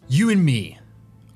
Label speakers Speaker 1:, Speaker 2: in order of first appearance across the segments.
Speaker 1: You and me,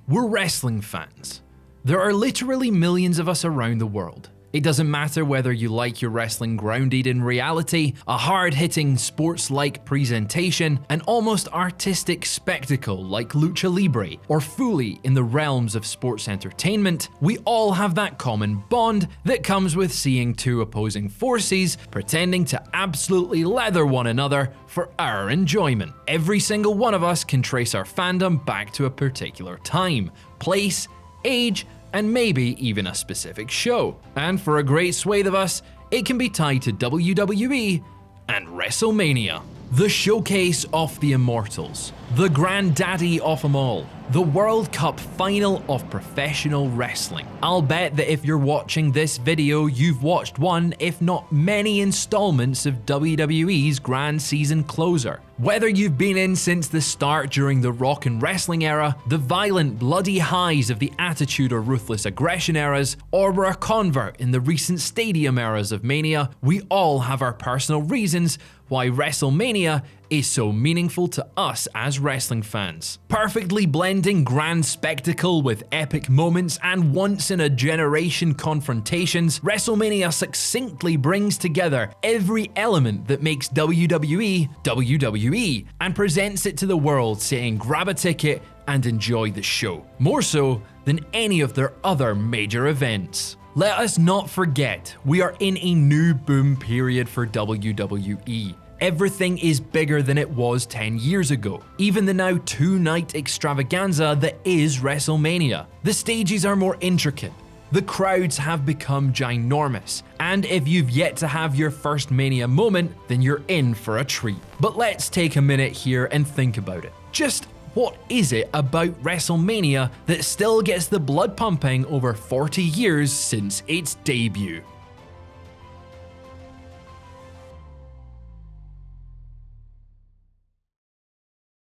Speaker 1: we're wrestling fans. There are literally millions of us around the world. It doesn't matter whether you like your wrestling grounded in reality, a hard-hitting sports-like presentation, an almost artistic spectacle like Lucha Libre, or fully in the realms of sports entertainment. We all have that common bond that comes with seeing two opposing forces pretending to absolutely leather one another for our enjoyment. Every single one of us can trace our fandom back to a particular time, place, age, and maybe even a specific show. And for a great swathe of us, it can be tied to WWE and WrestleMania. The showcase of the immortals, the granddaddy of them all, the World Cup final of professional wrestling. I'll bet that if you're watching this video, you've watched one, if not many installments of WWE's grand season closer. Whether you've been in since the start during the rock and wrestling era, the violent, bloody highs of the attitude or ruthless aggression eras, or were a convert in the recent stadium eras of Mania, we all have our personal reasons why WrestleMania is so meaningful to us as wrestling fans. Perfectly blending grand spectacle with epic moments and once-in-a-generation confrontations, WrestleMania succinctly brings together every element that makes WWE WWE and presents it to the world saying grab a ticket and enjoy the show, more so than any of their other major events. Let us not forget, we are in a new boom period for WWE. Everything is bigger than it was 10 years ago, even the now 2-night extravaganza that is WrestleMania. The stages are more intricate, the crowds have become ginormous, and if you've yet to have your first Mania moment, then you're in for a treat. But let's take a minute here and think about it. Just what is it about WrestleMania that still gets the blood pumping over 40 years since its debut?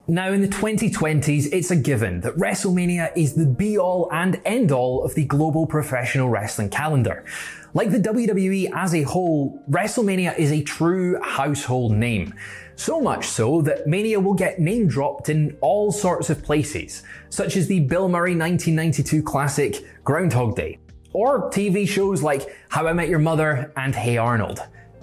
Speaker 1: Now in the 2020s, it's a given that WrestleMania is the be-all and end-all of the global professional wrestling calendar. Like the WWE as a whole, WrestleMania is a true household name. So much so that Mania will get name-dropped in all sorts of places, such as the Bill Murray 1992 classic Groundhog Day, or TV shows like How I Met Your Mother and Hey Arnold.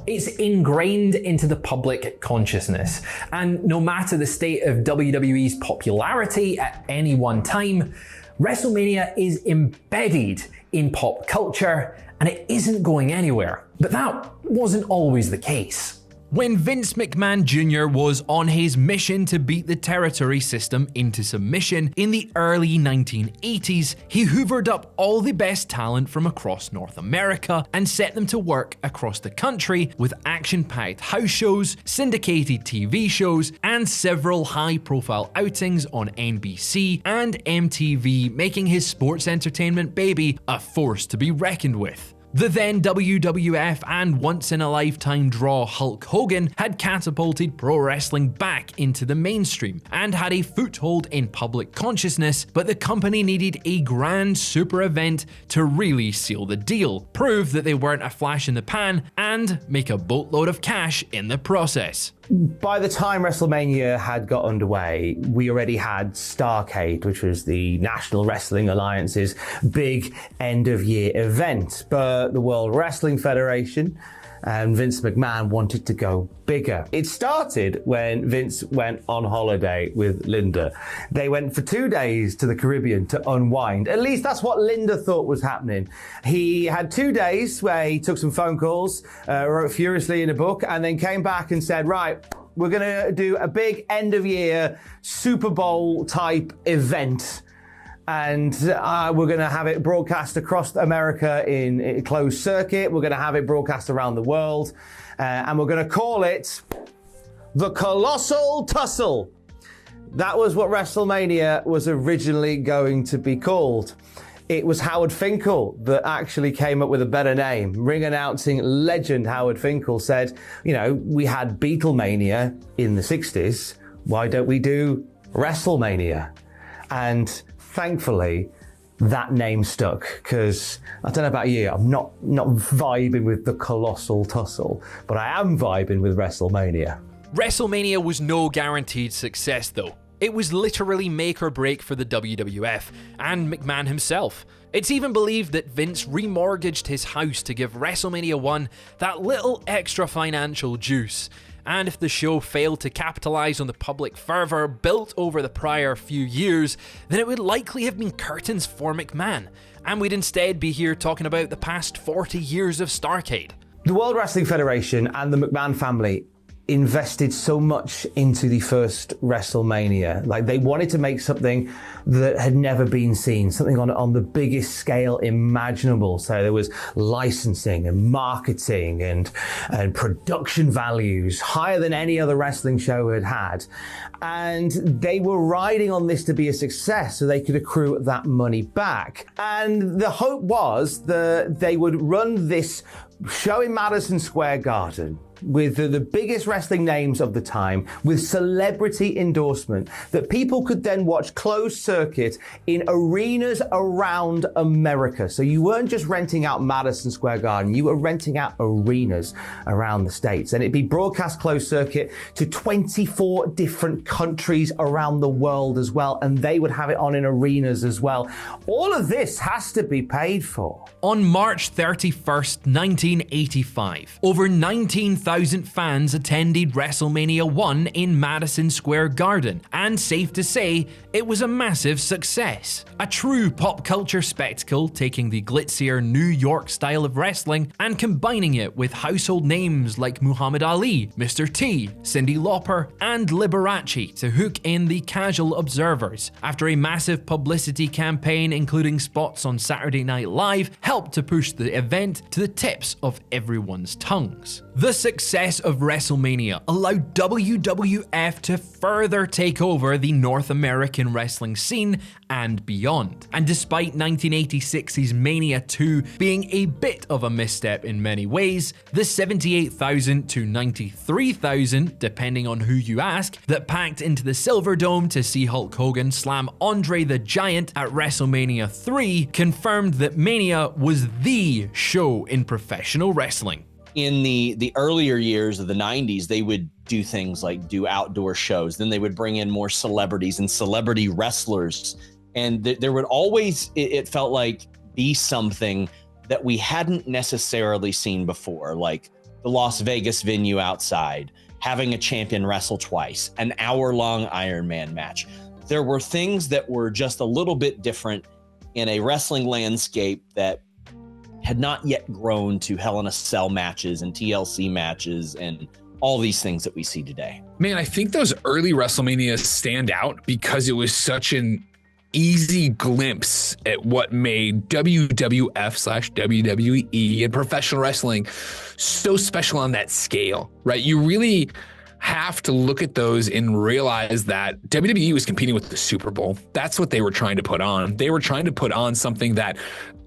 Speaker 1: It's ingrained into the public consciousness, and no matter the state of WWE's popularity at any one time, WrestleMania is embedded in pop culture and it isn't going anywhere. But that wasn't always the case. When Vince McMahon Jr. was on his mission to beat the territory system into submission in the early 1980s, he hoovered up all the best talent from across North America and set them to work across the country with action-packed house shows, syndicated TV shows, and several high-profile outings on NBC and MTV, making his sports entertainment baby a force to be reckoned with. The then WWF and once-in-a-lifetime draw Hulk Hogan had catapulted pro wrestling back into the mainstream and had a foothold in public consciousness, but the company needed a grand super event to really seal the deal, prove that they weren't a flash in the pan, and make a boatload of cash in the process.
Speaker 2: By the time WrestleMania had got underway, we already had Starrcade, which was the National Wrestling Alliance's big end-of-year event. But the World Wrestling Federation and Vince McMahon wanted to go bigger. It started when Vince went on holiday with Linda. They went for 2 days to the Caribbean to unwind. At least that's what Linda thought was happening. He had 2 days where he took some phone calls, wrote furiously in a book, and then came back and said, right, we're gonna do a big end of year Super Bowl type event. And we're going to have it broadcast across America in a closed circuit. We're going to have it broadcast around the world. And we're going to call it the Colossal Tussle. That was what WrestleMania was originally going to be called. It was Howard Finkel that actually came up with a better name. Ring announcing legend Howard Finkel said, you know, we had Beatlemania in the 60s. Why don't we do WrestleMania? And thankfully, that name stuck, because I don't know about you, I'm not vibing with the Colossal Tussle, but I am vibing with WrestleMania.
Speaker 1: WrestleMania was no guaranteed success though. It was literally make or break for the WWF and McMahon himself. It's even believed that Vince remortgaged his house to give WrestleMania 1 that little extra financial juice. And if the show failed to capitalize on the public fervor built over the prior few years, then it would likely have been curtains for McMahon, and we'd instead be here talking about the past 40 years of Starrcade.
Speaker 2: The World Wrestling Federation and the McMahon family invested so much into the first WrestleMania. Like, they wanted to make something that had never been seen, something on the biggest scale imaginable. So there was licensing and marketing and production values higher than any other wrestling show had had. And they were riding on this to be a success so they could accrue that money back. And the hope was that they would run this show in Madison Square Garden with the biggest wrestling names of the time, with celebrity endorsement, that people could then watch closed circuit in arenas around America. So you weren't just renting out Madison Square Garden, you were renting out arenas around the States. And it'd be broadcast closed circuit to 24 different countries around the world as well, and they would have it on in arenas as well. All of this has to be paid for.
Speaker 1: On March 31st, 1985, over 19,000 fans attended WrestleMania 1 in Madison Square Garden, and safe to say, it was a massive success. A true pop culture spectacle, taking the glitzier New York style of wrestling and combining it with household names like Muhammad Ali, Mr. T, Cyndi Lauper, and Liberace to hook in the casual observers. After a massive publicity campaign, including spots on Saturday Night Live, helped to push the event to the tips of everyone's tongues. The success of WrestleMania allowed WWF to further take over the North American wrestling scene and beyond. And despite 1986's Mania 2 being a bit of a misstep in many ways, the 78,000 to 93,000, depending on who you ask, that packed into the Silver Dome to see Hulk Hogan slam Andre the Giant at WrestleMania 3 confirmed that Mania was the show in professional wrestling.
Speaker 3: In the earlier years of the 90s, they would do things like do outdoor shows. Then they would bring in more celebrities and celebrity wrestlers. And there would always, it felt like, be something that we hadn't necessarily seen before, like the Las Vegas venue outside, having a champion wrestle twice, an hour-long Iron Man match. There were things that were just a little bit different in a wrestling landscape that had not yet grown to Hell in a Cell matches and TLC matches and all these things that we see today.
Speaker 4: Man, I think those early WrestleManias stand out because it was such an easy glimpse at what made WWF/WWE and professional wrestling so special on that scale, right? You really have to look at those and realize that WWE was competing with the Super Bowl. That's what they were trying to put on. They were trying to put on something that,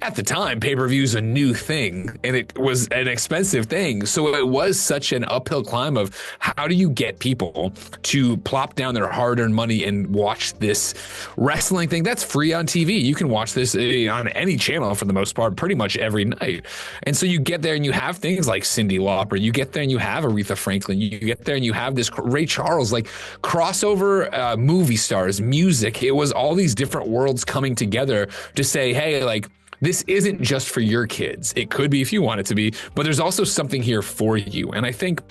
Speaker 4: at the time, pay-per-view is a new thing, and it was an expensive thing. So it was such an uphill climb of how do you get people to plop down their hard-earned money and watch this wrestling thing that's free on TV. You can watch this on any channel for the most part, pretty much every night. And so you get there and you have things like Cyndi Lauper. You get there and you have Aretha Franklin. You get there and you have this Ray Charles, like crossover movie stars, music. It was all these different worlds coming together to say, hey, like, this isn't just for your kids. It could be if you want it to be, but there's also something here for you. And I think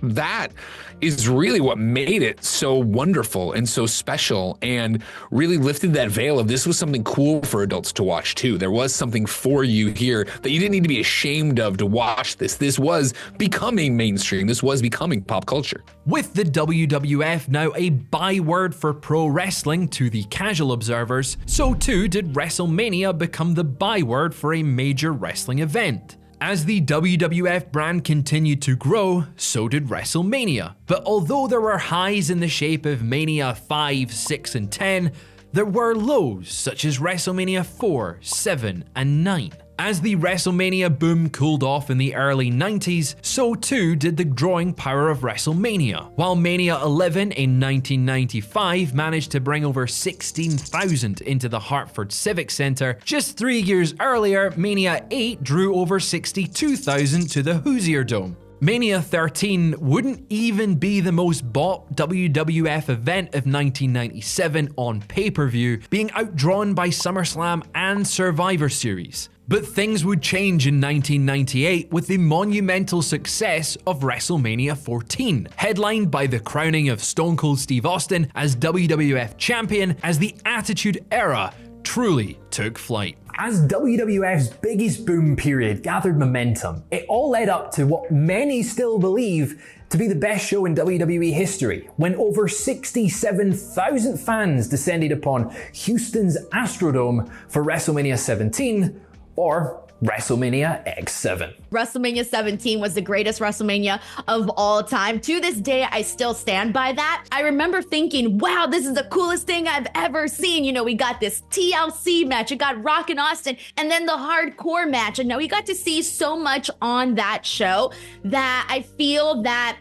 Speaker 4: that is really what made it so wonderful and so special, and really lifted that veil of this was something cool for adults to watch too. There was something for you here that you didn't need to be ashamed of to watch this. This was becoming mainstream. This was becoming pop culture.
Speaker 1: With the WWF now a byword for pro wrestling to the casual observers, so too did WrestleMania become the byword for a major wrestling event. As the WWF brand continued to grow, so did WrestleMania. But although there were highs in the shape of Mania 5, 6, and 10, there were lows such as WrestleMania 4, 7, and 9. As the WrestleMania boom cooled off in the early 90s, so too did the drawing power of WrestleMania. While Mania 11 in 1995 managed to bring over 16,000 into the Hartford Civic Center, just 3 years earlier, Mania 8 drew over 62,000 to the Hoosier Dome. Mania 13 wouldn't even be the most bought WWF event of 1997 on pay-per-view, being outdrawn by SummerSlam and Survivor Series. But things would change in 1998 with the monumental success of WrestleMania 14, headlined by the crowning of Stone Cold Steve Austin as WWF Champion as the Attitude Era truly took flight.
Speaker 5: As WWF's biggest boom period gathered momentum, it all led up to what many still believe to be the best show in WWE history, when over 67,000 fans descended upon Houston's Astrodome for WrestleMania 17, or WrestleMania X7.
Speaker 6: WrestleMania 17 was the greatest WrestleMania of all time. To this day, I still stand by that. I remember thinking, wow, this is the coolest thing I've ever seen. You know, we got this TLC match, it got Rock and Austin, and then the hardcore match. And now we got to see so much on that show that I feel that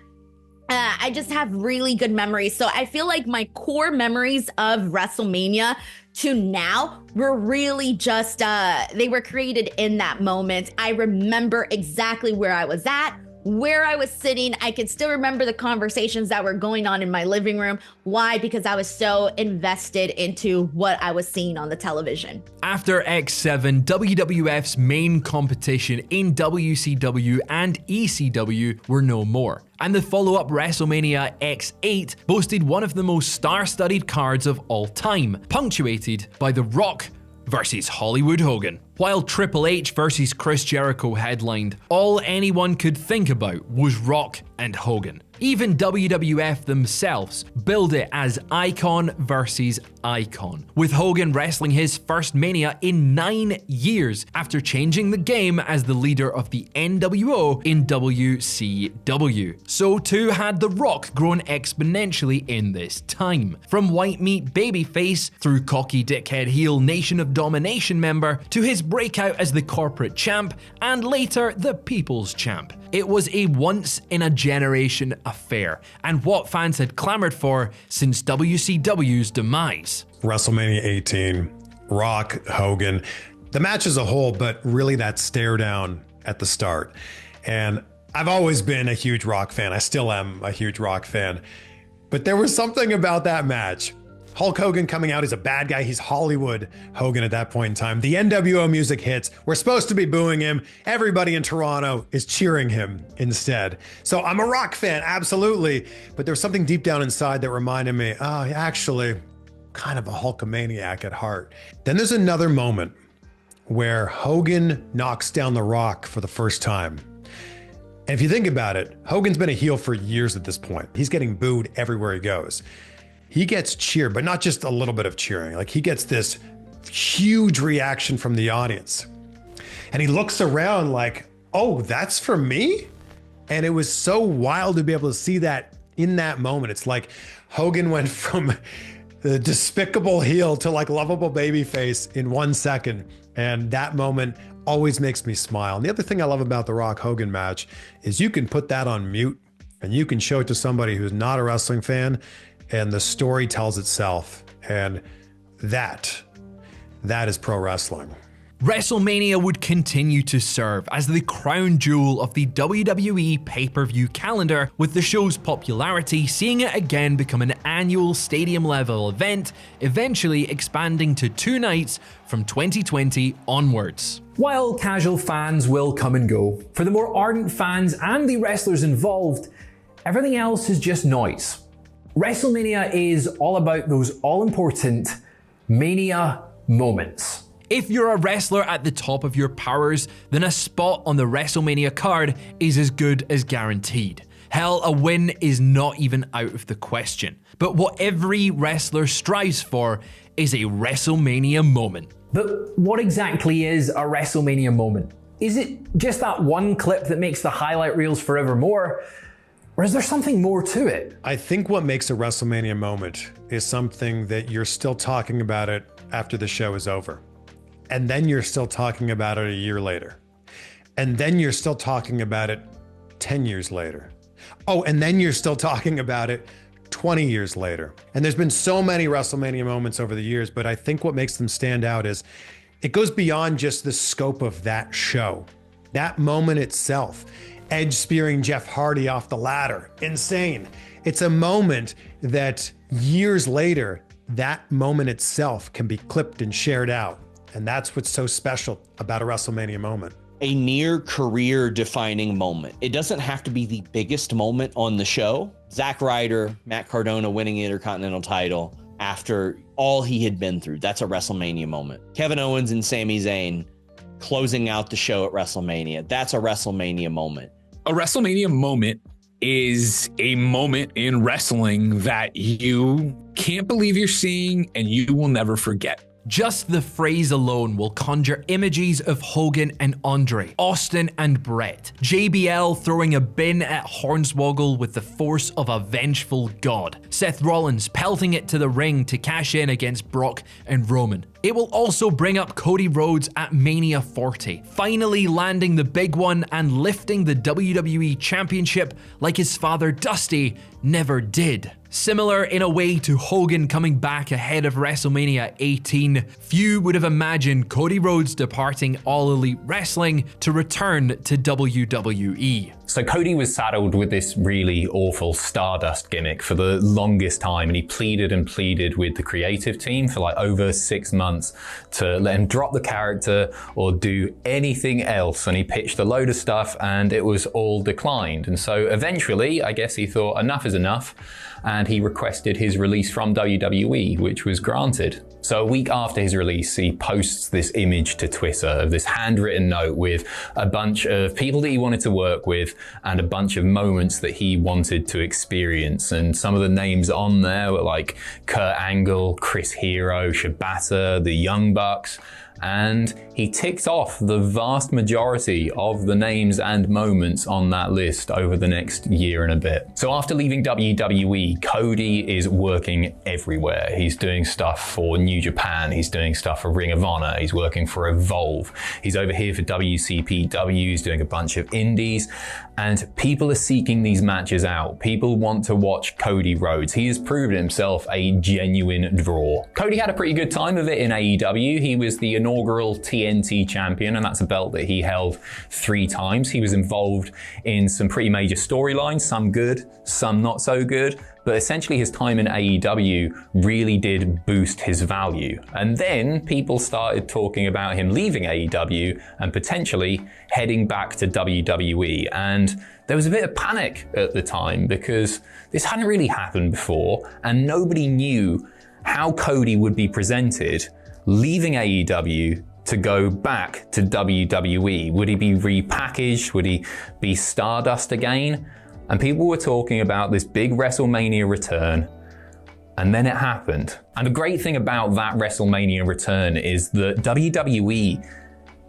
Speaker 6: I just have really good memories. So I feel like my core memories of WrestleMania to now were really just, they were created in that moment. I remember exactly where I was at, where I was sitting. I can still remember the conversations that were going on in my living room. Why? Because I was so invested into what I was seeing on the television.
Speaker 1: After X7, WWF's main competition in WCW and ECW were no more. And the follow-up WrestleMania X8 boasted one of the most star-studded cards of all time, punctuated by The Rock versus Hollywood Hogan. While Triple H versus Chris Jericho headlined, all anyone could think about was Rock and Hogan. Even WWF themselves billed it as Icon versus Icon, with Hogan wrestling his first Mania in 9 years after changing the game as the leader of the NWO in WCW. So too had The Rock grown exponentially in this time, from white meat babyface through cocky dickhead heel Nation of Domination member to his breakout as the corporate champ and later the people's champ. It was a once-in-a-generation affair, and what fans had clamored for since WCW's demise.
Speaker 7: WrestleMania 18, Rock, Hogan, the match as a whole, but really that stare down at the start. And I've always been a huge Rock fan. I still am a huge Rock fan. But there was something about that match. Hulk Hogan coming out, he's a bad guy. He's Hollywood Hogan at that point in time. The NWO music hits. We're supposed to be booing him. Everybody in Toronto is cheering him instead. So I'm a Rock fan, absolutely. But there was something deep down inside that reminded me, oh, actually, kind of a Hulkamaniac at heart. Then there's another moment where Hogan knocks down The Rock for the first time. And if you think about it, Hogan's been a heel for years at this point. He's getting booed everywhere he goes. He gets cheered, but not just a little bit of cheering. Like, he gets this huge reaction from the audience. And he looks around like, oh, that's for me? And it was so wild to be able to see that in that moment. It's like Hogan went from the despicable heel to like lovable babyface in 1 second. And that moment always makes me smile. And the other thing I love about the Rock Hogan match is you can put that on mute and you can show it to somebody who's not a wrestling fan, and the story tells itself. And that is pro wrestling.
Speaker 1: WrestleMania would continue to serve as the crown jewel of the WWE pay-per-view calendar, with the show's popularity seeing it again become an annual stadium-level event, eventually expanding to 2 nights from 2020 onwards.
Speaker 5: While casual fans will come and go, for the more ardent fans and the wrestlers involved, everything else is just noise. WrestleMania is all about those all-important Mania moments.
Speaker 1: If you're a wrestler at the top of your powers, then a spot on the WrestleMania card is as good as guaranteed. Hell, a win is not even out of the question. But what every wrestler strives for is a WrestleMania moment.
Speaker 5: But what exactly is a WrestleMania moment? Is it just that one clip that makes the highlight reels forevermore? Or is there something more to it?
Speaker 7: I think what makes a WrestleMania moment is something that you're still talking about it after the show is over. And then you're still talking about it a year later. And then you're still talking about it 10 years later. Oh, and then you're still talking about it 20 years later. And there's been so many WrestleMania moments over the years, but I think what makes them stand out is it goes beyond just the scope of that show. That moment itself, Edge spearing Jeff Hardy off the ladder, insane. It's a moment that years later, that moment itself can be clipped and shared out. And that's what's so special about a WrestleMania moment.
Speaker 3: A near career defining moment. It doesn't have to be the biggest moment on the show. Zack Ryder, Matt Cardona winning the Intercontinental title after all he had been through. That's a WrestleMania moment. Kevin Owens and Sami Zayn closing out the show at WrestleMania. That's a WrestleMania moment.
Speaker 4: A WrestleMania moment is a moment in wrestling that you can't believe you're seeing and you will never forget.
Speaker 1: Just the phrase alone will conjure images of Hogan and Andre, Austin and Brett, JBL throwing a bin at Hornswoggle with the force of a vengeful god, Seth Rollins pelting it to the ring to cash in against Brock and Roman. It will also bring up Cody Rhodes at Mania 40, finally landing the big one and lifting the WWE Championship like his father Dusty never did. Similar in a way to Hogan coming back ahead of WrestleMania 18, few would have imagined Cody Rhodes departing All Elite Wrestling to return to WWE.
Speaker 5: So Cody was saddled with this really awful Stardust gimmick for the longest time, and he pleaded and pleaded with the creative team for like over 6 months to let him drop the character or do anything else, and he pitched a load of stuff and it was all declined. And so eventually, I guess he thought enough is enough, and he requested his release from WWE, which was granted. So a week after his release, he posts this image to Twitter of this handwritten note with a bunch of people that he wanted to work with and a bunch of moments that he wanted to experience. And some of the names on there were like Kurt Angle, Chris Hero, Shibata, the Young Bucks. And he ticked off the vast majority of the names and moments on that list over the next year and a bit. So after leaving WWE, Cody is working everywhere. He's doing stuff for New Japan, he's doing stuff for Ring of Honor, he's working for Evolve, he's over here for WCPW, he's doing a bunch of indies, and people are seeking these matches out. People want to watch Cody Rhodes. He has proven himself a genuine draw. Cody had a pretty good time of it in AEW. He was the inaugural TNT champion, and that's a belt that he held 3 times. He was involved in some pretty major storylines, some good, some not so good, but essentially his time in AEW really did boost his value. And then people started talking about him leaving AEW and potentially heading back to WWE. And there was a bit of panic at the time because this hadn't really happened before, and nobody knew how Cody would be presented leaving AEW to go back to WWE. Would he be repackaged? Would he be Stardust again? And people were talking about this big WrestleMania return, and then it happened. And the great thing about that WrestleMania return is that WWE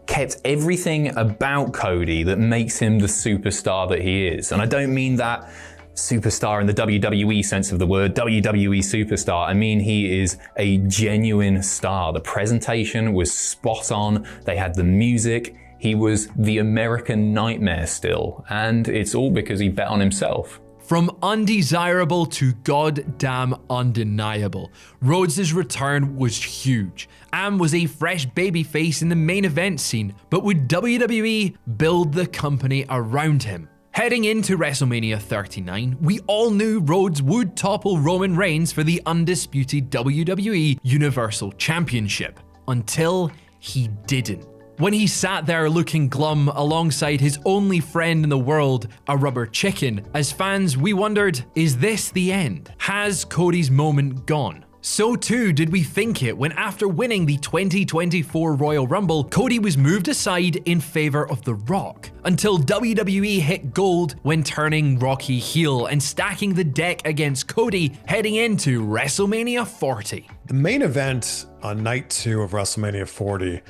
Speaker 5: kept everything about Cody that makes him the superstar that he is. And I don't mean that superstar in the WWE sense of the word, WWE superstar. I mean, he is a genuine star. The presentation was spot on. They had the music. He was the American nightmare still. And it's all because he bet on himself.
Speaker 1: From undesirable to goddamn undeniable, Rhodes' return was huge and was a fresh babyface in the main event scene. But would WWE build the company around him? Heading into WrestleMania 39, we all knew Rhodes would topple Roman Reigns for the undisputed WWE Universal Championship, until he didn't. When he sat there looking glum alongside his only friend in the world, a rubber chicken, as fans we wondered, is this the end? Has Cody's moment gone? So too did we think it when after winning the 2024 Royal Rumble, Cody was moved aside in favor of The Rock, until WWE hit gold when turning Rocky heel and stacking the deck against Cody heading into WrestleMania 40.
Speaker 7: The main event on night 2 of WrestleMania 40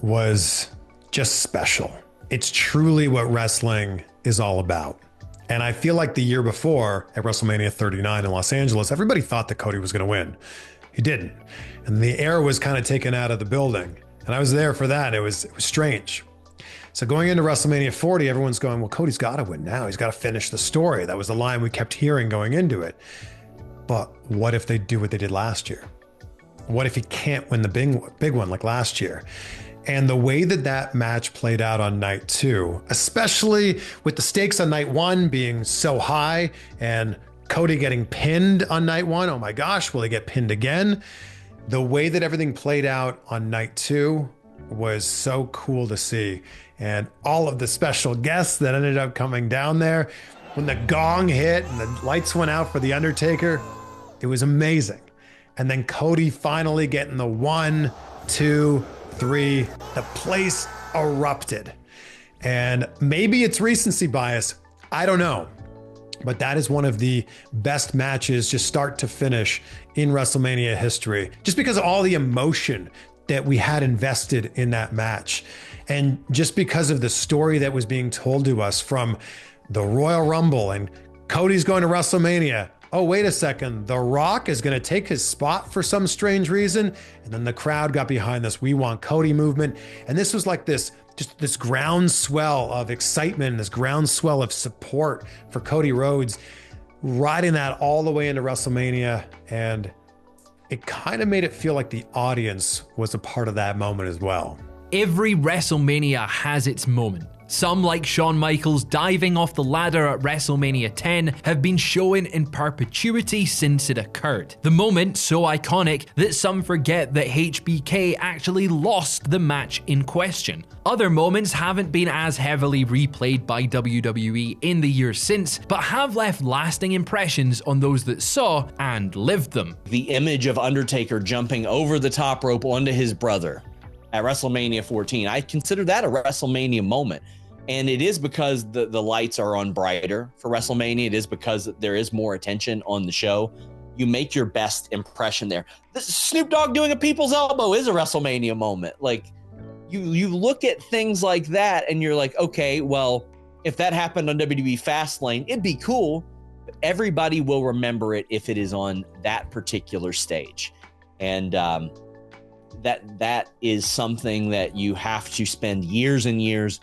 Speaker 7: was just special. It's truly what wrestling is all about. And I feel like the year before at WrestleMania 39 in Los Angeles, everybody thought that Cody was going to win. He didn't. And the air was kind of taken out of the building. And I was there for that. It was strange. So going into WrestleMania 40, everyone's going, well, Cody's got to win now. He's got to finish the story. That was the line we kept hearing going into it. But what if they do what they did last year? What if he can't win the big one like last year? And the way that that match played out on night 2, especially with the stakes on night 1 being so high and Cody getting pinned on night 1, oh my gosh, will he get pinned again? The way that everything played out on night 2 was so cool to see. And all of the special guests that ended up coming down there, when the gong hit and the lights went out for The Undertaker, it was amazing. And then Cody finally getting the 1, 2, 3, the place erupted. And maybe it's recency bias, I don't know. But that is one of the best matches, just start to finish, in WrestleMania history, just because of all the emotion that we had invested in that match. And just because of the story that was being told to us from the Royal Rumble and Cody's going to WrestleMania. Oh, wait a second, The Rock is going to take his spot for some strange reason. And then the crowd got behind this "We Want Cody" movement. And this was like this groundswell of excitement, this groundswell of support for Cody Rhodes, riding that all the way into WrestleMania. And it kind of made it feel like the audience was a part of that moment as well.
Speaker 1: Every WrestleMania has its moment. Some, like Shawn Michaels diving off the ladder at WrestleMania 10, have been showing in perpetuity since it occurred. The moment so iconic that some forget that HBK actually lost the match in question. Other moments haven't been as heavily replayed by WWE in the years since, but have left lasting impressions on those that saw and lived them.
Speaker 3: The image of Undertaker jumping over the top rope onto his brother at WrestleMania 14, I consider that a WrestleMania moment. And it is because the lights are on brighter for WrestleMania. It is because there is more attention on the show. You make your best impression there. Snoop Dogg doing a people's elbow is a WrestleMania moment. Like, you look at things like that and you're like, okay, well, if that happened on WWE Fastlane, it'd be cool. But everybody will remember it if it is on that particular stage. And that is something that you have to spend years and years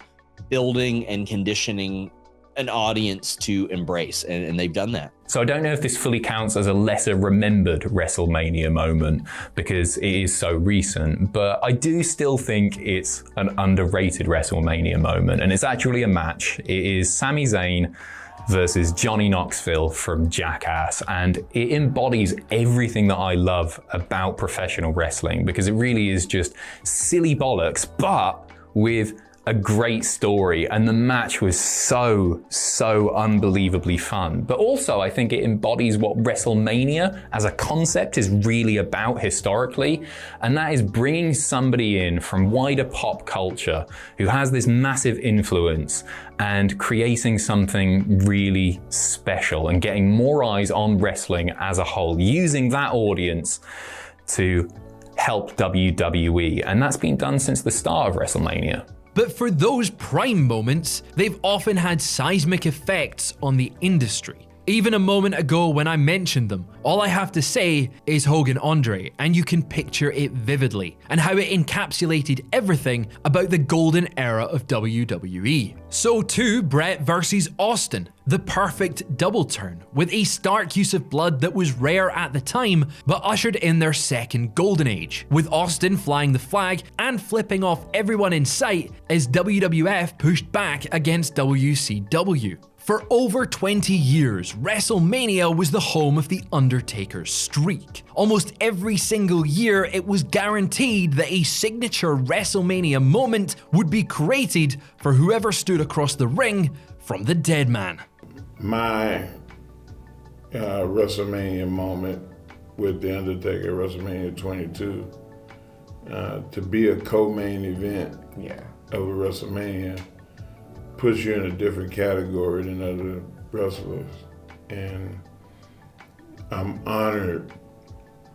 Speaker 3: building and conditioning an audience to embrace, and they've done that.
Speaker 8: So I don't know if this fully counts as a lesser remembered WrestleMania moment because it is so recent, but I do still think it's an underrated WrestleMania moment, and it's actually a match. It is Sami Zayn versus Johnny Knoxville from Jackass, and it embodies everything that I love about professional wrestling because it really is just silly bollocks, but with a great story, and the match was so unbelievably fun. But also I think it embodies what WrestleMania as a concept is really about historically, and that is bringing somebody in from wider pop culture who has this massive influence and creating something really special and getting more eyes on wrestling as a whole, using that audience to help WWE, and that's been done since the start of WrestleMania.
Speaker 1: But for those prime moments, they've often had seismic effects on the industry. Even a moment ago when I mentioned them, all I have to say is Hogan Andre, and you can picture it vividly, and how it encapsulated everything about the golden era of WWE. So too Bret versus Austin, the perfect double turn, with a stark use of blood that was rare at the time, but ushered in their second golden age, with Austin flying the flag and flipping off everyone in sight as WWF pushed back against WCW. For over 20 years, WrestleMania was the home of The Undertaker's streak. Almost every single year, it was guaranteed that a signature WrestleMania moment would be created for whoever stood across the ring from the dead man.
Speaker 9: My WrestleMania moment with The Undertaker, WrestleMania 22, to be a co-main event of a WrestleMania puts you in a different category than other wrestlers. And I'm honored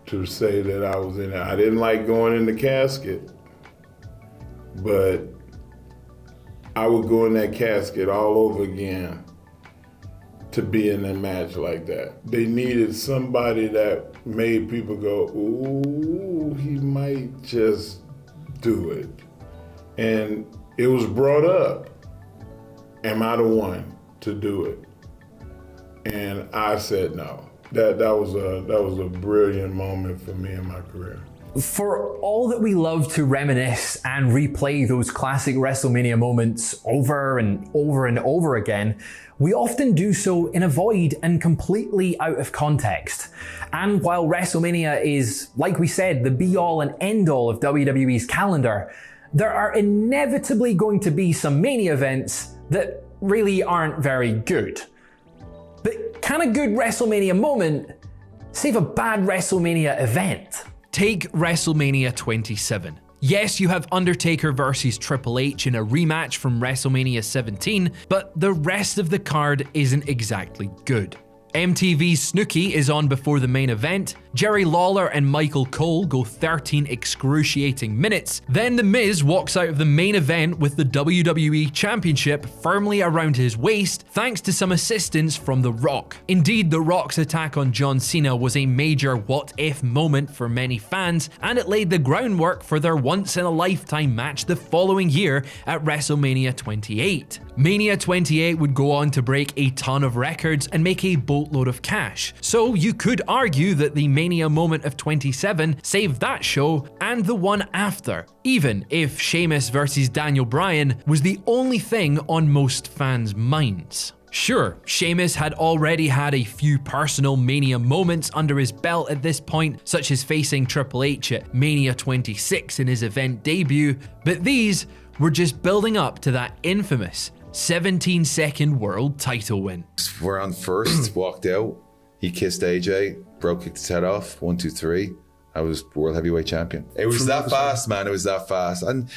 Speaker 9: to say that I was in it. I didn't like going in the casket, but I would go in that casket all over again to be in a match like that. They needed somebody that made people go, ooh, he might just do it. And it was brought up. Am I the one to do it? And I said no. That was a brilliant moment for me in my career.
Speaker 5: For all that we love to reminisce and replay those classic WrestleMania moments over and over and over again, we often do so in a void and completely out of context. And while WrestleMania is, like we said, the be-all and end-all of WWE's calendar, there are inevitably going to be some Mania events that really aren't very good. But can a good WrestleMania moment save a bad WrestleMania event?
Speaker 1: Take WrestleMania 27. Yes, you have Undertaker versus Triple H in a rematch from WrestleMania 17, but the rest of the card isn't exactly good. MTV's Snooki is on before the main event, Jerry Lawler and Michael Cole go 13 excruciating minutes, then The Miz walks out of the main event with the WWE Championship firmly around his waist thanks to some assistance from The Rock. Indeed, The Rock's attack on John Cena was a major what-if moment for many fans, and it laid the groundwork for their once-in-a-lifetime match the following year at WrestleMania 28. Mania 28 would go on to break a ton of records and make a boatload of cash, so you could argue that the Mania moment of 27 saved that show and the one after, even if Sheamus versus Daniel Bryan was the only thing on most fans' minds. Sure, Sheamus had already had a few personal Mania moments under his belt at this point, such as facing Triple H at Mania 26 in his event debut, but these were just building up to that infamous 17-second world title win.
Speaker 10: We're on first, walked out, he kissed AJ, kicked his head off, 1, 2, 3. I was world heavyweight champion. It was that fast, man. It was that fast. And,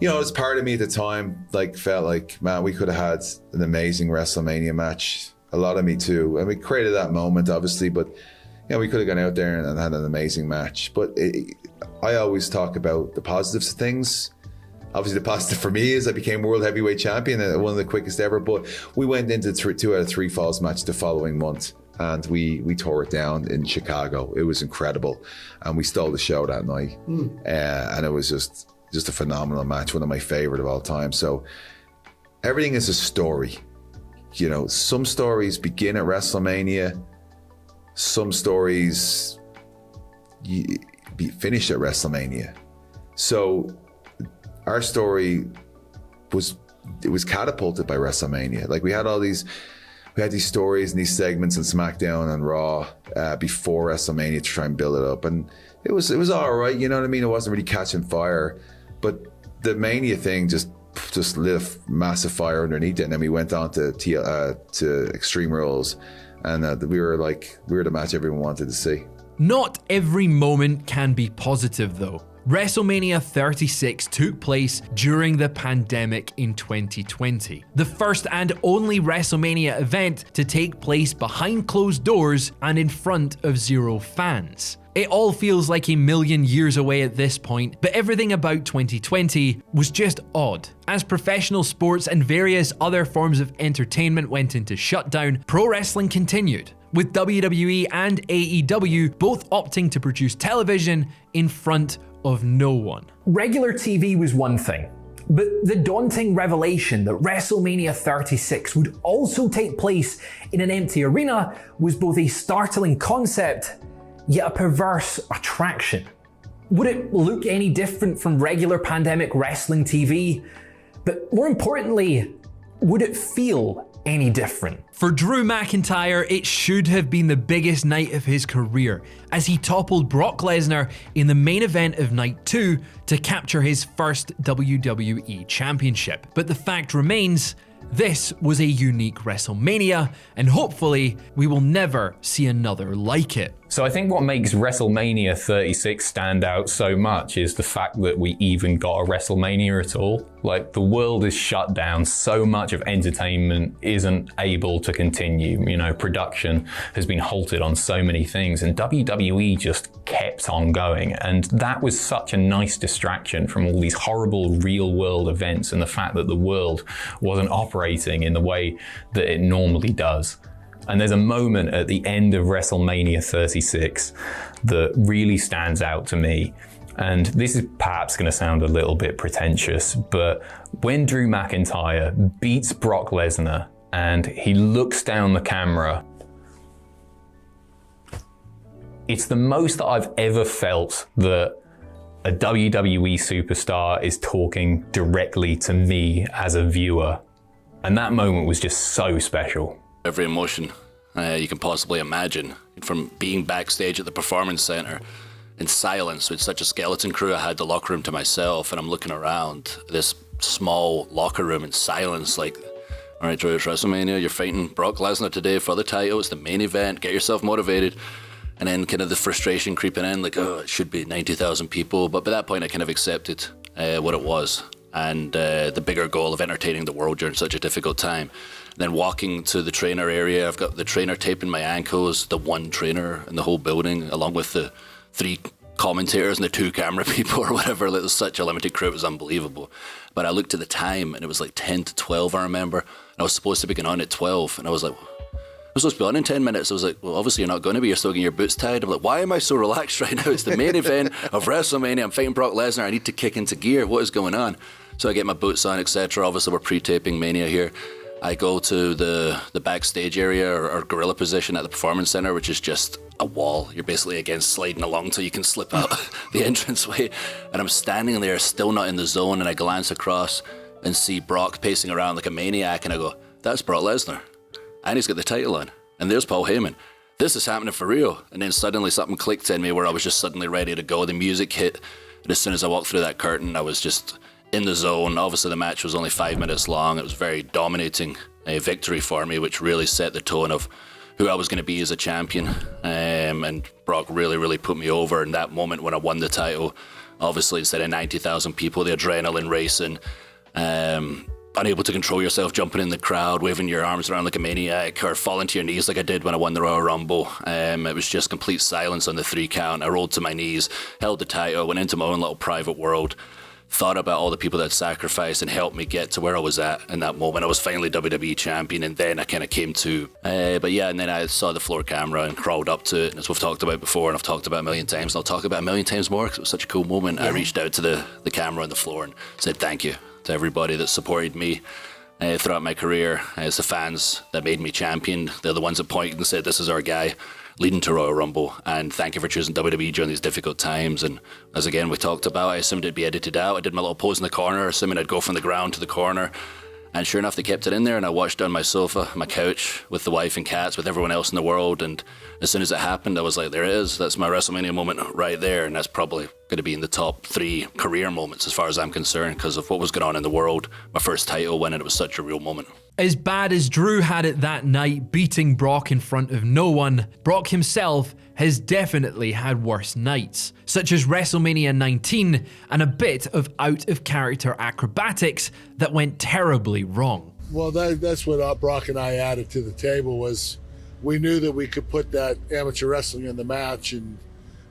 Speaker 10: you know, as part of me at the time, felt like, man, we could have had an amazing WrestleMania match. A lot of me too. And we created that moment, obviously, but, you know, we could have gone out there and had an amazing match. But I always talk about the positives of things. Obviously, the positive for me is I became world heavyweight champion, one of the quickest ever. But we went into 2 out of 3 falls match the following month, and we tore it down in Chicago. It was incredible, and we stole the show that night. And it was just a phenomenal match, one of my favorite of all time. So everything is a story. You know, some stories begin at WrestleMania, some stories finish at WrestleMania. So our story was catapulted by WrestleMania. Like we had these stories and these segments in SmackDown and Raw before WrestleMania to try and build it up, and it was all right. You know what I mean? It wasn't really catching fire, but the Mania thing just lit a massive fire underneath it, and then we went on to Extreme Rules, and we were the match everyone wanted to see.
Speaker 1: Not every moment can be positive though. WrestleMania 36 took place during the pandemic in 2020. The first and only WrestleMania event to take place behind closed doors and in front of 0 fans. It all feels like a million years away at this point, but everything about 2020 was just odd. As professional sports and various other forms of entertainment went into shutdown, pro wrestling continued, with WWE and AEW both opting to produce television in front of no one.
Speaker 5: Regular TV was one thing, but the daunting revelation that WrestleMania 36 would also take place in an empty arena was both a startling concept, yet a perverse attraction. Would it look any different from regular pandemic wrestling TV? But more importantly, would it feel any different?
Speaker 1: For Drew McIntyre, it should have been the biggest night of his career, as he toppled Brock Lesnar in the main event of Night 2 to capture his first WWE Championship. But the fact remains, this was a unique WrestleMania, and hopefully we will never see another like it.
Speaker 8: So I think what makes WrestleMania 36 stand out so much is the fact that we even got a WrestleMania at all. Like, the world is shut down, so much of entertainment isn't able to continue. You know, production has been halted on so many things, and WWE just kept on going. And that was such a nice distraction from all these horrible real world events and the fact that the world wasn't operating in the way that it normally does. And there's a moment at the end of WrestleMania 36 that really stands out to me. And this is perhaps going to sound a little bit pretentious, but when Drew McIntyre beats Brock Lesnar and he looks down the camera, it's the most that I've ever felt that a WWE superstar is talking directly to me as a viewer. And that moment was just so special.
Speaker 11: Every emotion you can possibly imagine, from being backstage at the Performance Center in silence with such a skeleton crew. I had the locker room to myself, and I'm looking around this small locker room in silence, like, all right, Joey, it's WrestleMania, you're fighting Brock Lesnar today for the title, it's the main event, get yourself motivated. And then kind of the frustration creeping in, like, oh, it should be 90,000 people. But by that point, I kind of accepted what it was, and the bigger goal of entertaining the world during such a difficult time. And then walking to the trainer area, I've got the trainer taping my ankles, the one trainer in the whole building, along with the 3 commentators and the 2 camera people or whatever. Like, there's such a limited crew, it was unbelievable. But I looked at the time, and it was like 10 to 12, I remember. And I was supposed to be going on at 12, and I was like, I'm supposed to be on in 10 minutes. I was like, well, obviously you're not going to be. You're still getting your boots tied. I'm like, why am I so relaxed right now? It's the main event of WrestleMania. I'm fighting Brock Lesnar. I need to kick into gear. What is going on? So I get my boots on, etc. Obviously, we're pre-taping Mania here. I go to the backstage area or gorilla position at the Performance Center, which is just a wall. You're basically, again, sliding along till you can slip out the entranceway. And I'm standing there, still not in the zone, and I glance across and see Brock pacing around like a maniac, and I go, that's Brock Lesnar. And he's got the title on. And there's Paul Heyman. This is happening for real. And then suddenly something clicked in me where I was just suddenly ready to go. The music hit. And as soon as I walked through that curtain, I was just in the zone. Obviously, the match was only 5 minutes long. It was very dominating victory for me, which really set the tone of who I was going to be as a champion. And Brock really, really put me over in that moment when I won the title. Obviously, instead of 90,000 people, the adrenaline racing. Unable to control yourself, jumping in the crowd, waving your arms around like a maniac, or falling to your knees like I did when I won the Royal Rumble. It was just complete silence on the 3 count. I rolled to my knees, held the title, went into my own little private world, thought about all the people that sacrificed and helped me get to where I was at in that moment. I was finally WWE champion, and then I kind of came to. But yeah, and then I saw the floor camera and crawled up to it, and as we've talked about before, and I've talked about a million times, and I'll talk about a million times more because it was such a cool moment. Yeah. I reached out to the camera on the floor and said thank you to everybody that supported me throughout my career. As the fans that made me champion, they're the ones that pointed and said, this is our guy leading to Royal Rumble, and thank you for choosing WWE during these difficult times. And as again we talked about, I assumed it'd be edited out. I did my little pose in the corner, assuming I'd go from the ground to the corner, and sure enough they kept it in there, and I watched on my sofa, my couch, with the wife and cats, with everyone else in the world. And as soon as it happened, I was like, there it is, that's my WrestleMania moment right there. And that's probably going to be in the top 3 career moments as far as I'm concerned, because of what was going on in the world. My first title win, and it was such a real moment.
Speaker 1: As bad as Drew had it that night, beating Brock in front of no one, Brock himself has definitely had worse nights, such as WrestleMania 19 and a bit of out-of-character acrobatics that went terribly wrong.
Speaker 12: Well, that's what Brock and I added to the table. Was we knew that we could put that amateur wrestling in the match and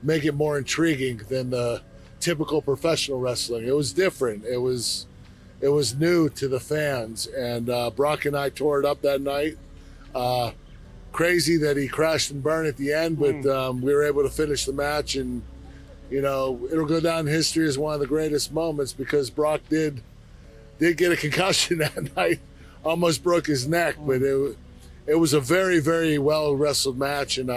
Speaker 12: make it more intriguing than the typical professional wrestling. It was different. It was new to the fans, and Brock and I tore it up that night. Crazy that he crashed and burned at the end, but we were able to finish the match, and you know, it'll go down in history as one of the greatest moments because Brock did get a concussion that night, almost broke his neck, but it was a very, very well wrestled match, and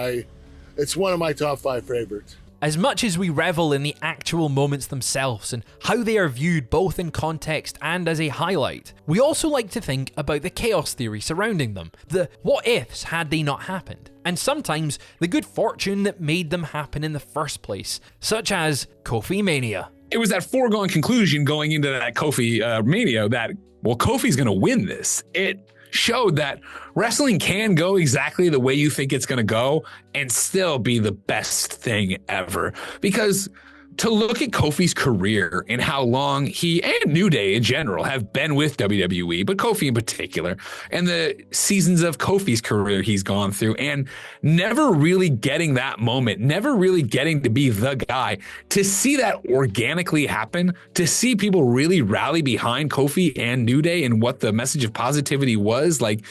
Speaker 12: it's one of my top 5 favorites.
Speaker 1: As much as we revel in the actual moments themselves and how they are viewed both in context and as a highlight, we also like to think about the chaos theory surrounding them, the what ifs had they not happened, and sometimes the good fortune that made them happen in the first place, such as Kofi Mania.
Speaker 4: It was that foregone conclusion going into that Kofi Mania that, well, Kofi's going to win this. It showed that wrestling can go exactly the way you think it's going to go and still be the best thing ever. Because to look at Kofi's career and how long he and New Day in general have been with WWE, but Kofi in particular, and the seasons of Kofi's career he's gone through, and never really getting that moment, never really getting to be the guy, to see that organically happen, to see people really rally behind Kofi and New Day and what the message of positivity was, like,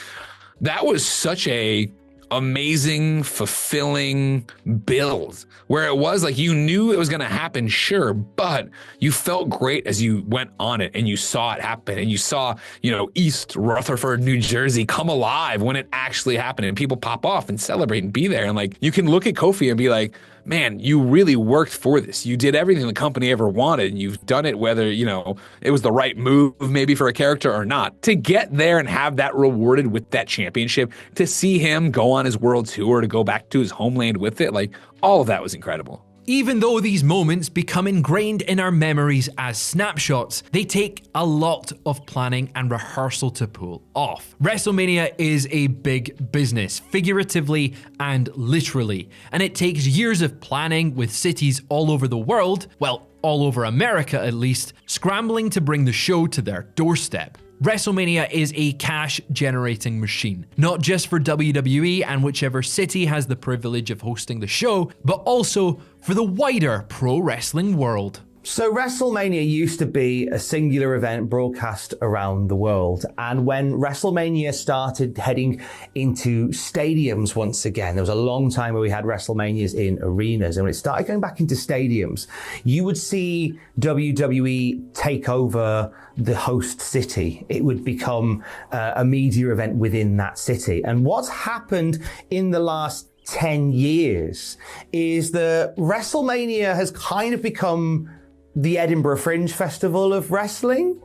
Speaker 4: that was such a amazing, fulfilling build where it was like you knew it was going to happen, sure, but you felt great as you went on it and you saw it happen and you saw, you know, East Rutherford, New Jersey come alive when it actually happened and people pop off and celebrate and be there. And like, you can look at Kofi and be like, man, you really worked for this. You did everything the company ever wanted, and you've done it whether, it was the right move maybe for a character or not. To get there and have that rewarded with that championship, to see him go on his world tour, to go back to his homeland with it, like, all of that was incredible.
Speaker 1: Even though these moments become ingrained in our memories as snapshots, they take a lot of planning and rehearsal to pull off. WrestleMania is a big business, figuratively and literally, and it takes years of planning with cities all over the world, well, all over America at least, scrambling to bring the show to their doorstep. WrestleMania is a cash-generating machine, not just for WWE and whichever city has the privilege of hosting the show, but also for the wider pro wrestling world.
Speaker 2: So WrestleMania used to be a singular event broadcast around the world. And when WrestleMania started heading into stadiums once again, there was a long time where we had WrestleManias in arenas. And when it started going back into stadiums, you would see WWE take over the host city. It would become a media event within that city. And what's happened in the last 10 years is that WrestleMania has kind of become the Edinburgh Fringe Festival of wrestling.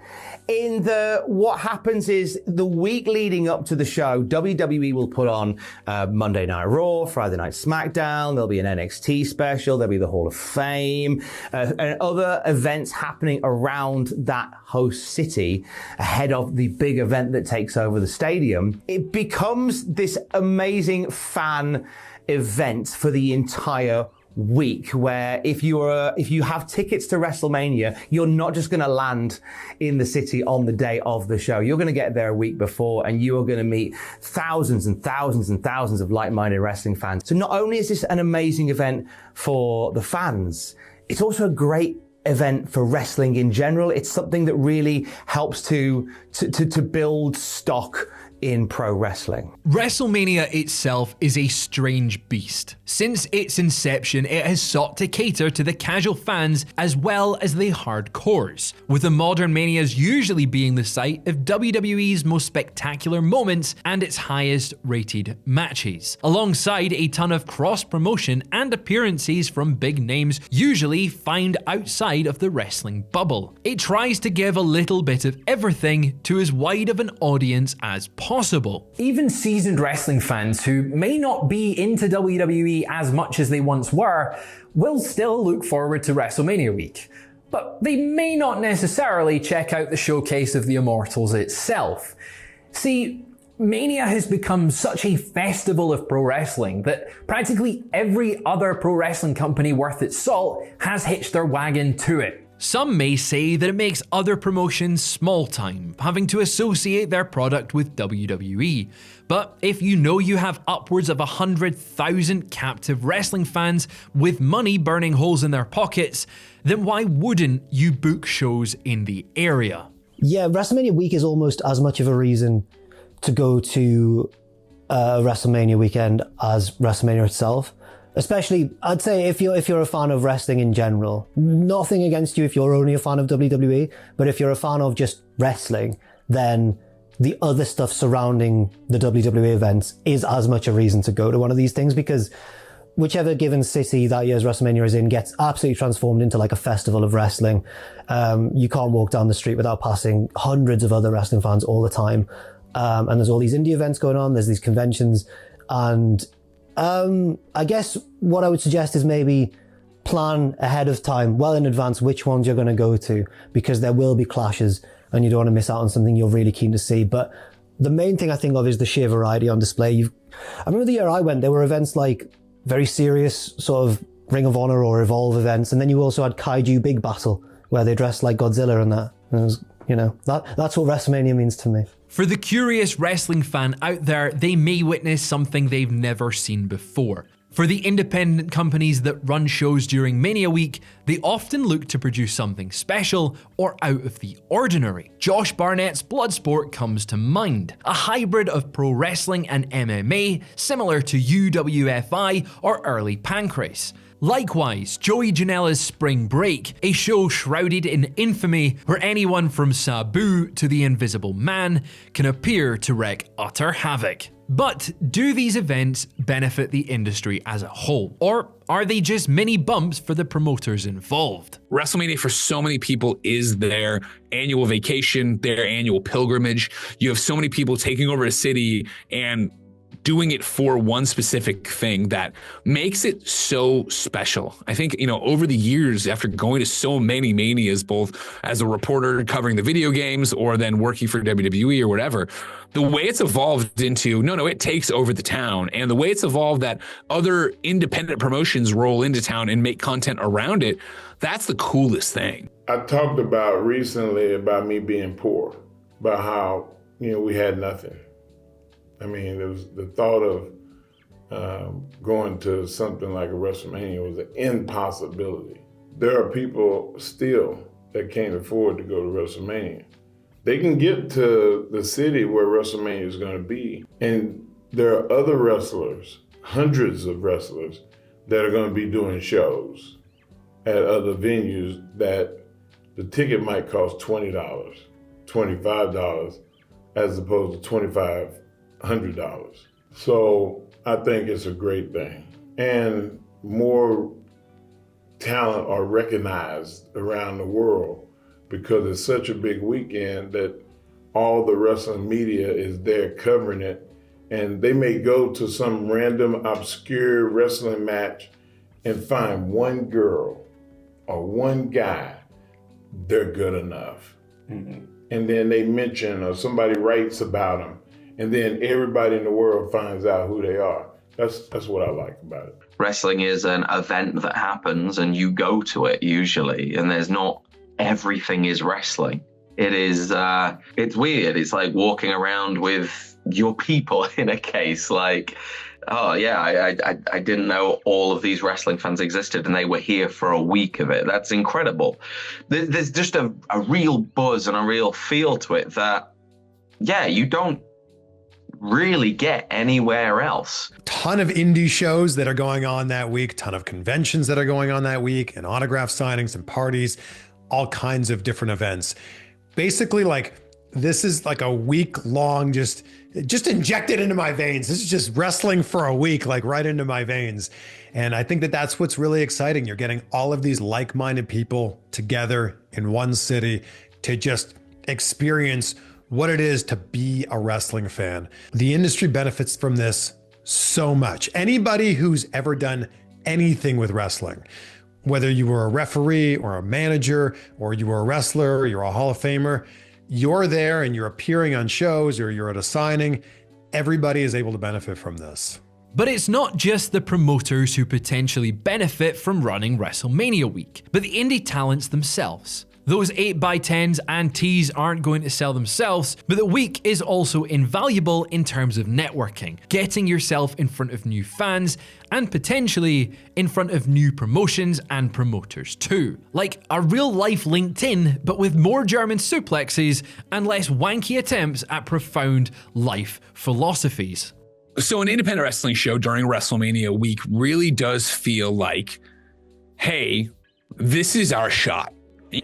Speaker 2: In what happens is the week leading up to the show, WWE will put on Monday Night Raw, Friday Night SmackDown, there'll be an NXT special, there'll be the Hall of Fame, and other events happening around that host city ahead of the big event that takes over the stadium. It becomes this amazing fan event for the entire week, where if you have tickets to WrestleMania, you're not just going to land in the city on the day of the show. You're going to get there a week before, and you are going to meet thousands and thousands and thousands of like-minded wrestling fans. So not only is this an amazing event for the fans, it's also a great event for wrestling in general. It's something that really helps to build stock in pro wrestling.
Speaker 1: WrestleMania itself is a strange beast. Since its inception, it has sought to cater to the casual fans as well as the hardcores, with the modern Manias usually being the site of WWE's most spectacular moments and its highest rated matches, alongside a ton of cross-promotion and appearances from big names usually found outside of the wrestling bubble. It tries to give a little bit of everything to as wide of an audience as possible.
Speaker 5: Even seasoned wrestling fans who may not be into WWE as much as they once were will still look forward to WrestleMania week. But they may not necessarily check out the showcase of the Immortals itself. See, Mania has become such a festival of pro wrestling that practically every other pro wrestling company worth its salt has hitched their wagon to it.
Speaker 1: Some may say that it makes other promotions small time, having to associate their product with WWE. But if you know you have upwards of 100,000 captive wrestling fans with money burning holes in their pockets, then why wouldn't you book shows in the area?
Speaker 13: Yeah, WrestleMania week is almost as much of a reason to go to WrestleMania weekend as WrestleMania itself. Especially, I'd say if you're a fan of wrestling in general, nothing against you if you're only a fan of WWE, but if you're a fan of just wrestling, then the other stuff surrounding the WWE events is as much a reason to go to one of these things, because whichever given city that year's WrestleMania is in gets absolutely transformed into like a festival of wrestling. You can't walk down the street without passing hundreds of other wrestling fans all the time. And there's all these indie events going on, there's these conventions, and I guess what I would suggest is maybe plan ahead of time, well in advance, which ones you're going to go to, because there will be clashes and you don't want to miss out on something you're really keen to see. But the main thing I think of is the sheer variety on display. I remember the year I went, there were events like very serious sort of Ring of Honor or Evolve events, and then you also had Kaiju Big Battle, where they dressed like Godzilla and that. And it was, that's what WrestleMania means to me.
Speaker 1: For the curious wrestling fan out there, they may witness something they've never seen before. For the independent companies that run shows during Mania week, they often look to produce something special or out of the ordinary. Josh Barnett's Bloodsport comes to mind, a hybrid of pro wrestling and MMA, similar to UWFI or early Pancrase. Likewise, Joey Janela's Spring Break, a show shrouded in infamy where anyone from Sabu to the Invisible Man can appear to wreak utter havoc. But do these events benefit the industry as a whole? Or are they just mini bumps for the promoters involved?
Speaker 4: WrestleMania for so many people is their annual vacation, their annual pilgrimage. You have so many people taking over a city and doing it for one specific thing that makes it so special. I think, over the years, after going to so many Manias, both as a reporter covering the video games or then working for WWE or whatever, the way it's evolved into, it takes over the town, and the way it's evolved that other independent promotions roll into town and make content around it, that's the coolest thing.
Speaker 9: I talked about recently about me being poor, about how, we had nothing. I mean, it was the thought of going to something like a WrestleMania was an impossibility. There are people still that can't afford to go to WrestleMania. They can get to the city where WrestleMania is going to be, and there are other wrestlers, hundreds of wrestlers, that are going to be doing shows at other venues that the ticket might cost $20, $25, as opposed to $2,500. So I think it's a great thing. And more talent are recognized around the world because it's such a big weekend that all the wrestling media is there covering it. And they may go to some random obscure wrestling match and find one girl or one guy, they're good enough. Mm-hmm. And then they mention or somebody writes about them. And then everybody in the world finds out who they are. That's what I like about it.
Speaker 14: Wrestling is an event that happens and you go to it usually, and there's not everything is wrestling. It is, it's weird. It's like walking around with your people in a case like, oh yeah, I didn't know all of these wrestling fans existed and they were here for a week of it. That's incredible. There's just a real buzz and a real feel to it that, yeah, you don't really get anywhere else.
Speaker 7: Ton of indie shows that are going on that week, ton of conventions that are going on that week, and autograph signings and parties, all kinds of different events. Basically, this is like a week long, just injected into my veins. This is just wrestling for a week, right into my veins. And I think that that's what's really exciting. You're getting all of these like-minded people together in one city to just experience what it is to be a wrestling fan. The industry benefits from this so much. Anybody who's ever done anything with wrestling, whether you were a referee or a manager, or you were a wrestler, or you're a Hall of Famer, you're there and you're appearing on shows or you're at a signing, everybody is able to benefit from this.
Speaker 1: But it's not just the promoters who potentially benefit from running WrestleMania week, but the indie talents themselves. Those 8x10s and tees aren't going to sell themselves, but the week is also invaluable in terms of networking, getting yourself in front of new fans, and potentially in front of new promotions and promoters too. Like a real life LinkedIn, but with more German suplexes and less wanky attempts at profound life philosophies.
Speaker 4: So an independent wrestling show during WrestleMania week really does feel like, hey, this is our shot.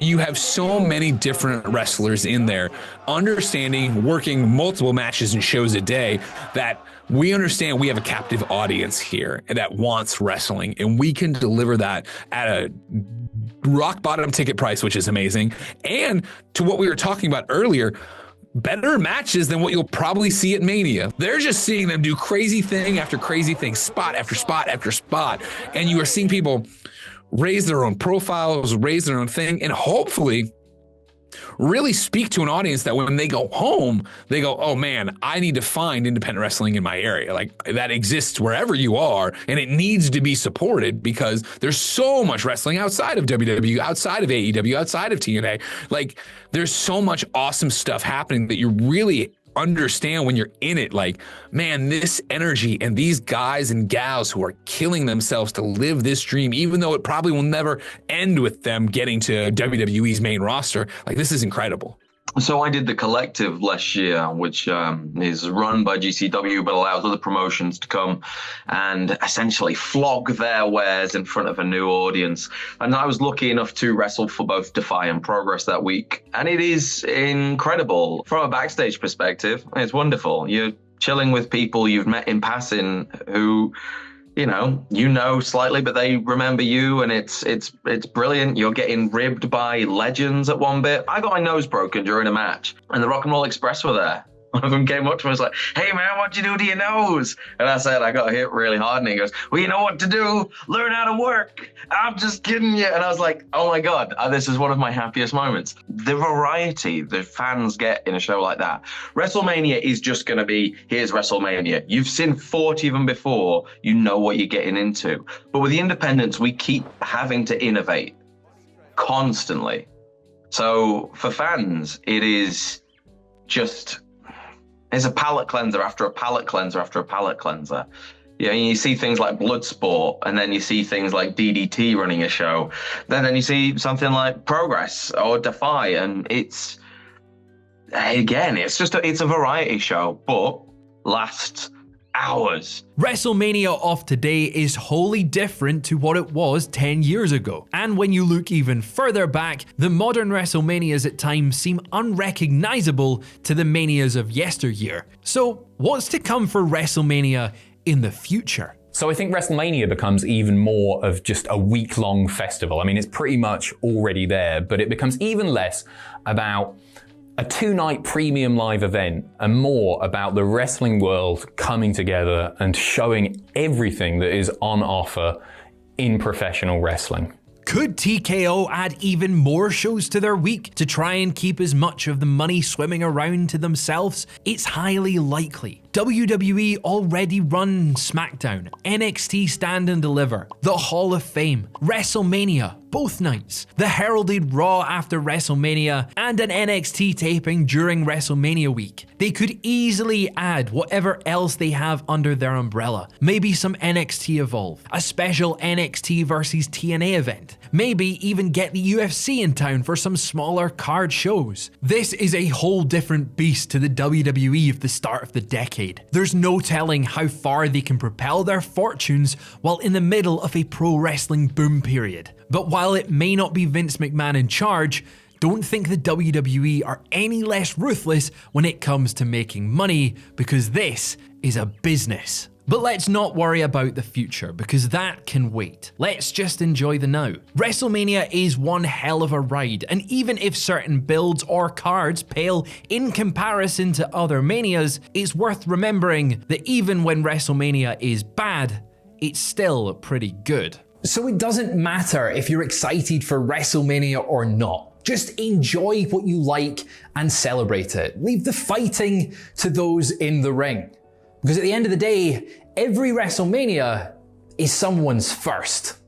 Speaker 4: You have so many different wrestlers in there, understanding, working multiple matches and shows a day, that we understand we have a captive audience here that wants wrestling, and we can deliver that at a rock bottom ticket price, which is amazing. And to what we were talking about earlier, better matches than what you'll probably see at Mania. They're just seeing them do crazy thing after crazy thing, spot after spot after spot. And you are seeing people raise their own profiles, raise their own thing, and hopefully really speak to an audience that when they go home, they go, oh man, I need to find independent wrestling in my area. Like that exists wherever you are, and it needs to be supported because there's so much wrestling outside of WWE, outside of AEW, outside of TNA. Like there's so much awesome stuff happening that you really understand when you're in it. Like, man, this energy and these guys and gals who are killing themselves to live this dream, even though it probably will never end with them getting to WWE's main roster. Like, this is incredible.
Speaker 14: So I did the Collective last year, which is run by GCW, but allows other promotions to come and essentially flog their wares in front of a new audience. And I was lucky enough to wrestle for both Defy and Progress that week. And it is incredible. From a backstage perspective, it's wonderful. You're chilling with people you've met in passing who, you know slightly, but they remember you, and it's brilliant. You're getting ribbed by legends at one bit. I got my nose broken during a match, and the Rock and Roll Express were there. One of them came up to me and was like, "Hey man, what'd you do to your nose?" And I said, "I got hit really hard." And he goes, "Well, you know what to do. Learn how to work. I'm just kidding you." And I was like, oh my God, this is one of my happiest moments. The variety the fans get in a show like that. WrestleMania is just going to be, here's WrestleMania. You've seen 40 of them before. You know what you're getting into. But with the independents, we keep having to innovate constantly. So for fans, it is just... it's a palate cleanser after a palate cleanser after a palate cleanser. You see things like Bloodsport, and then you see things like DDT running a show. Then you see something like Progress or Defy, and it's a variety show, but lasts hours.
Speaker 1: WrestleMania of today is wholly different to what it was 10 years ago. And when you look even further back, the modern WrestleManias at times seem unrecognizable to the Manias of yesteryear. So what's to come for WrestleMania in the future?
Speaker 8: So I think WrestleMania becomes even more of just a week-long festival. I mean, it's pretty much already there, but it becomes even less about a 2-night premium live event and more about the wrestling world coming together and showing everything that is on offer in professional wrestling.
Speaker 1: Could TKO add even more shows to their week to try and keep as much of the money swimming around to themselves? It's highly likely. WWE already run SmackDown, NXT Stand and Deliver, the Hall of Fame, WrestleMania, both nights, the heralded Raw after WrestleMania, and an NXT taping during WrestleMania week. They could easily add whatever else they have under their umbrella. Maybe some NXT Evolve, a special NXT versus TNA event. Maybe even get the UFC in town for some smaller card shows. This is a whole different beast to the WWE of the start of the decade. There's no telling how far they can propel their fortunes while in the middle of a pro wrestling boom period. But while it may not be Vince McMahon in charge, don't think the WWE are any less ruthless when it comes to making money, because this is a business. But let's not worry about the future, because that can wait. Let's just enjoy the now. WrestleMania is one hell of a ride, and even if certain builds or cards pale in comparison to other Manias, it's worth remembering that even when WrestleMania is bad, it's still pretty good.
Speaker 5: So it doesn't matter if you're excited for WrestleMania or not. Just enjoy what you like and celebrate it. Leave the fighting to those in the ring. Because at the end of the day, every WrestleMania is someone's first.